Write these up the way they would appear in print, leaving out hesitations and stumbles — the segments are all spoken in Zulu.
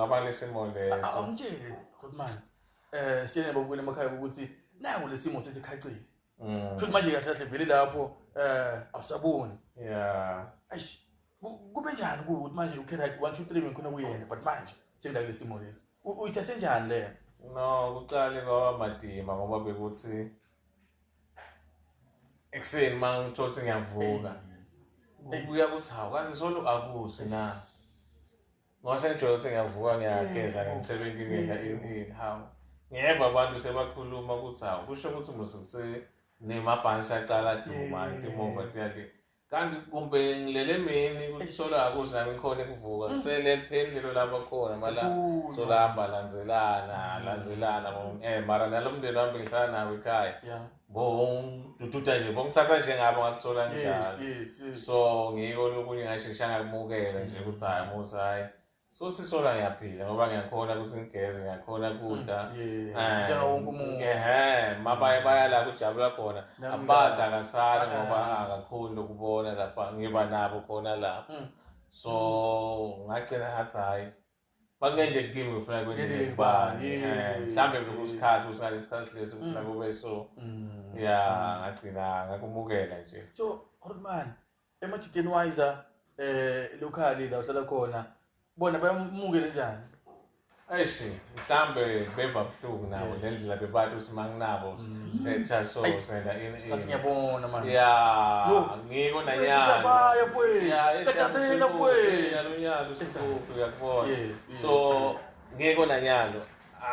ngaba nesimo leso. Awungitshele Rodman. Siyena babukela emakhaya ukuthi naku lesimo sesikhacile. Futhi manje kahle kahle vele lapho awusaboni. Yeah. Ayish. Kube njani ukuthi manje ukhetha 1 2 3 ngikhona kuyena but manje sekula lesimo lesi. Uyithathe njani le? No, kuqale kwaba madima ngoba bekuthi ekseni mangithothi ngiyavuka. Ubuya kuthi hawu kaze solo akusi na. Ngoba ngijola ukuthi ngiyavuka ngiyageza ngemsebenzini ngenda hawu. Ngeva abantu sebakhuluma ukuthi hawu kusho ukuthi musese nemabhansi aqala duma imova tiyale. Kanti kumbe ngilele emini kusola akusi nami ngikhona ukuvuka kusele liphendelo lapha khona mala solamba lanzelana mara nalomndeni wami ngihlala nawo ekhaya dududa nje bongithatha njengabo ngasola njalo so ngiko lokunye ngashishanga kumukela nje ukuthi hayi musa hayi so sisola ngiyaphila ngoba ngiyakhona ukuthi ngigeze ngiyakhona kudla njengawonke umuntu mabaye baya la kujabula khona abathi akasali ngoba akakhulu ukubona lapha ngiba nabo khona la so ngagcina ngathi hayi bangenje kimi ufuna kwenze kubani mhlambe bekusikhathi ukuthi ngalesikhathi lesi ufuna kube so ya ngagcina ngakumukela nje. So Rodman emajideni wiser locally la uhlala khona bona bayamukela njani? Ayishi mhlambe beva buhlungu nabo lendlela bebathi usimanginabo setha so senda in asingiyabona manje ya ngiko nanyana baya mfowethu esasela mfowethu unyalo sikuphi uyakubona so ngiko nanyalo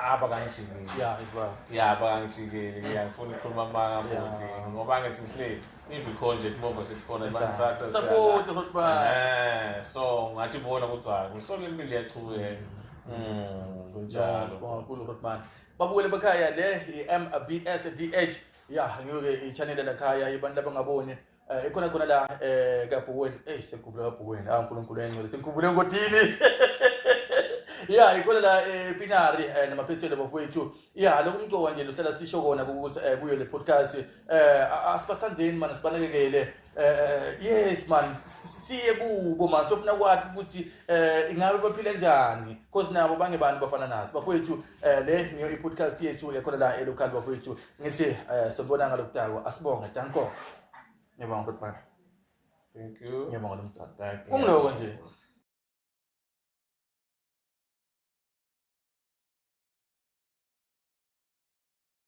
abakangishikile abakangishikile ngiyafuna ukukhuluma amanga ngoba ngithi ngihleli ivikhonje kumova sesikhona banithatha support Rodman so ngathi bona ukuthi hayi kusole impilo yachubeka kunjalo Rodman babukele bekhaya le MBSDH ngeke i-channel lakhaya ibantu abangaboni ikhona la kaBhuweni sekubula kaBhuweni uNkulunkulu engcwele senkubule ngodini ikhona la Pinari namaphethelo bafowethu lokho umcoka nje lohlala sisho kona ukuthi kuyo le podcast asibasanzeni man sibanakekele yes man siye kubo man sofuna kwathi ukuthi ingabe baphile njani because nabo bangebantu bafana nasi bafowethu le ngiyo i-podcast yethu yakhona la local bafowethu ngithi sobona ngalokudako asibonge danko ngiyabonga Rodman thank you ngiyabonga lo mtsana thank you umloko nje